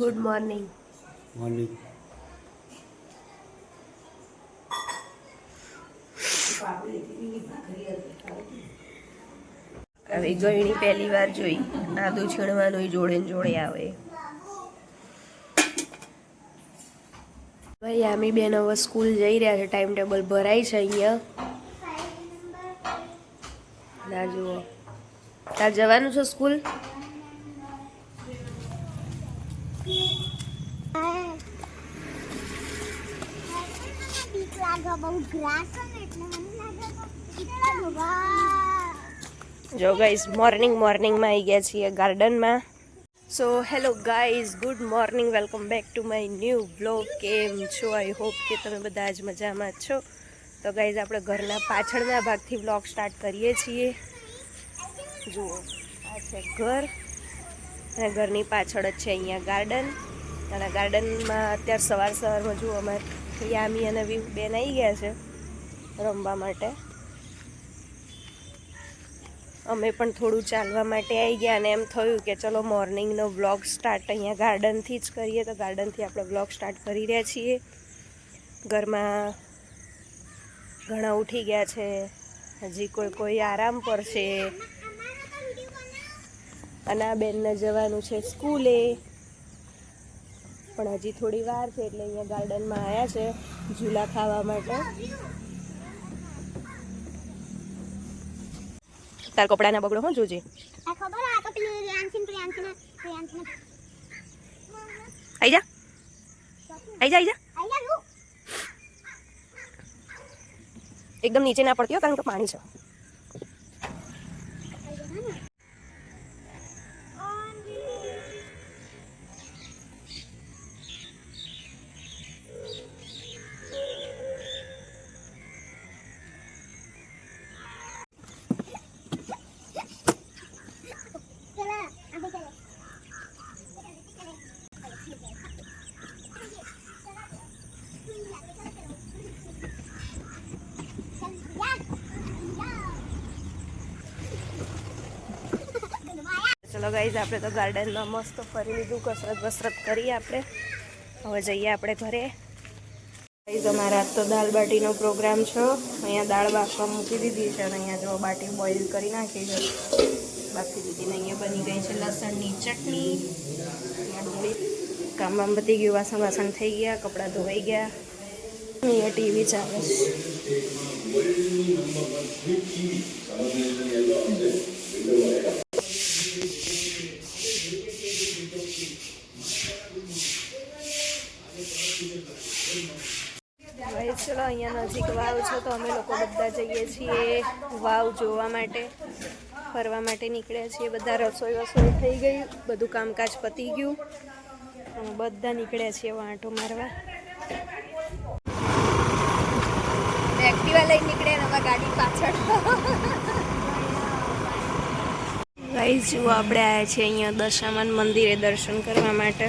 Good morning. Morning. હવે ગયણી પહેલી વાર જોઈ. આદુ છીણવાનું જોડે ને જોડે આવે. ભાઈ આમી બેન હવે સ્કૂલ જઈ રહ્યા છે. ટાઈમ ટેબલ ભરાય છે અહીંયા. ના જુઓ તાર જવાનું છે સ્કૂલ? જો ગાઈઝ મોર્નિંગમાં આવી ગયા છીએ ગાર્ડનમાં. So hello guys, good morning, welcome back to my new blog. કેમ છો? આઈ હોપ કે તમે બધા જ મજામાં છો. તો ગાઈઝ આપણે ઘરના પાછળના ભાગથી બ્લોગ સ્ટાર્ટ કરીએ છીએ. જુઓ આ છે ઘર અને ઘરની પાછળ જ છે અહીંયા ગાર્ડન. અને ગાર્ડનમાં અત્યારે સવારમાં જુઓ અમારે યામી અને વિવ બેન આવી ગયા છે રમવા માટે. અમે પણ થોડું ચાલવા માટે આવી ગયા અને એમ થયું કે ચલો મોર્નિંગનો વ્લોગ સ્ટાર્ટ અહીંયા ગાર્ડનથી જ કરીએ. તો ગાર્ડનથી આપણે વ્લોગ સ્ટાર્ટ કરી રહ્યા છીએ. ઘરમાં ઘણા ઉઠી ગયા છે, હજી કોઈ આરામ પર છે. અને આ બેનને જવાનું છે સ્કૂલે, પણ હજી થોડી વાર છે એટલે અહીંયા ગાર્ડનમાં આવ્યા છે ઝૂલા ખાવા માટે. તાર કપડાના બગડો હું જોજે. આઈ જા. એકદમ નીચે ના પડતી હો, કારણ કે પાણી છે. ચલો ગાઈઝ, આપણે તો ગાર્ડનમાં મસ્ત ફરી લીધું, કસરત કરી આપણે. હવે જઈએ આપણે ઘરે. ગાઈઝ અમારા આજ તો દાળ બાટીનો પ્રોગ્રામ છે. અહીંયા દાળ બાફવા મૂકી દીધી છે અને અહીંયા જો બાટી બોઇલ કરી નાખી છે, બાફી દીધી. ને અહીંયા બની ગઈ છે લસણની ચટણી. કામ પતી ગયું, વાસણ થઈ ગયા, કપડાં ધોવાઈ ગયા. અહીંયા ટીવી ચાલે છે. ચલો અહીંયા નજીક વાવ છે તો અમે લોકો બધા જઈએ છીએ વાવ જોવા માટે. ફરવા માટે નીકળ્યા છીએ બધા. રસોઈ થઈ ગઈ, બધું કામકાજ પતી ગયું, બધા નીકળ્યા છીએ વાંટો મારવા. એક્ટિવા લઈને નીકળ્યા અને ગાડી પાછળ. ગાઈસ જુઓ, આપણે આવ્યા છીએ અહીંયા દશામાન મંદિરે દર્શન કરવા માટે.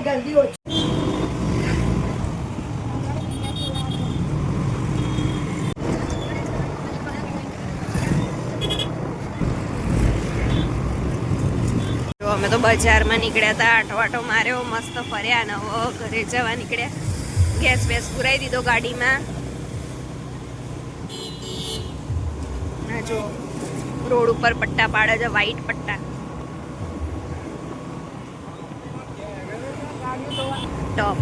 ગરદી ઓછી. અમે તો બજારમાં નીકળ્યા હતા, આટો માર્યો, મસ્ત ફર્યા અને હવે ઘરે જવા નીકળ્યા. ગેસ પુરાઈ દીધો ગાડીમાં. જો રોડ ઉપર પટ્ટા પાડે છે, વ્હાઈટ પટ્ટા. ટોપ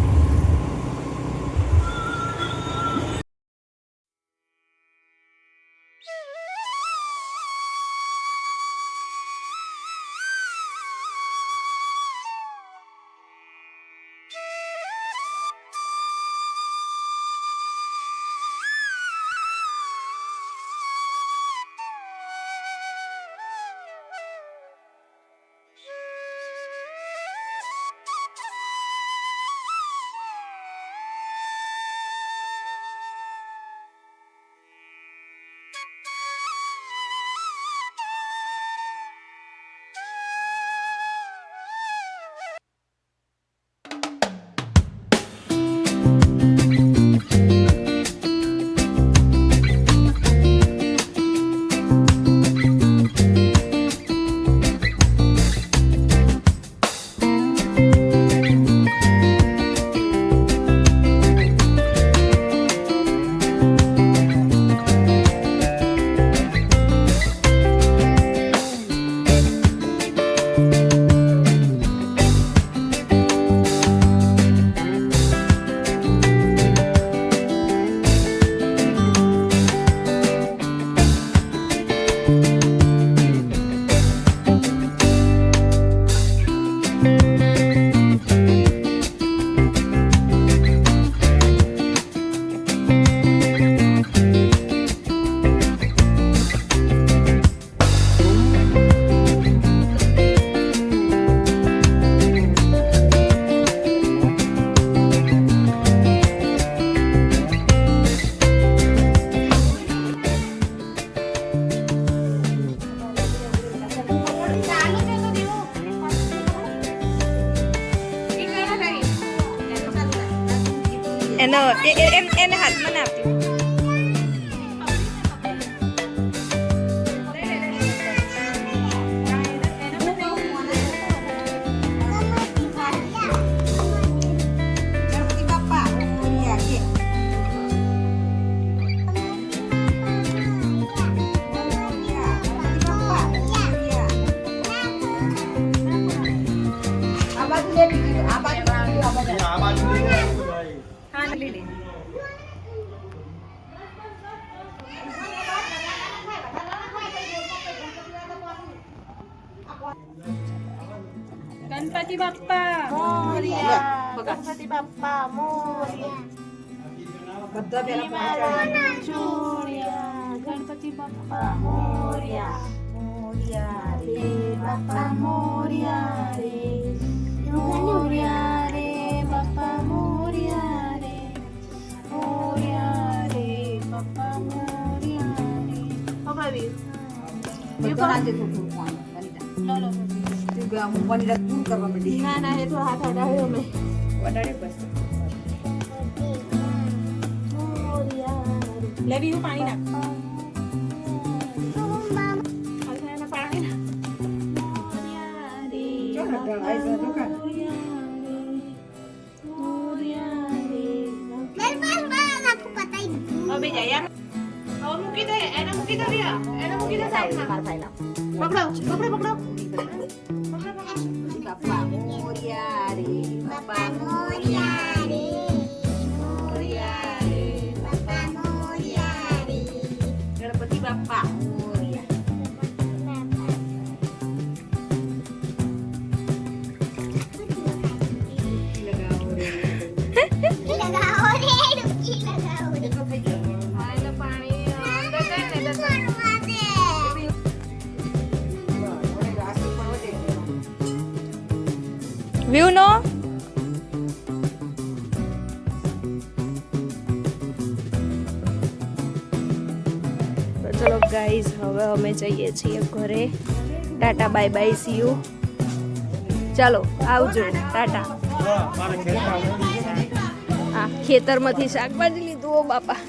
લો એને હાથમાં ના આપ્યું. गणपती बाप्पा मोरया गणपती बाप्पा मोरया गणपती बाप्पा मोरया मोरया रे बाप्पा मोरया रे मोरया रे बाप्पा मोरया रे मोरया रे बाप्पा मोरया रे बाबा वी ના ના એ તો હાથ અડાડ્યો મેં લેવી હું પાણી નાખ પાણી હવે જાય હવે મૂકી દે એને મૂકી દે સાઈડમાં પકડો પકડો પકડો બાપા મોરિયા રે બાપા મોરિયા રે મોરિયા રે બાપા મોરિયા રે ગણપતિ બાપા મોરિયા લગાવો રે ડુબકી લગાવો રે મારે પાણી અંદર જાય ને વ્યૂ નો તો ચલો ગાઈઝ હવે અમે જઈએ છીએ ઘરે. Tata bye bye see you. ચાલો આવજો ટાટા. આ ખેતરમાંથી શાકભાજી લીધું ઓ બાપા.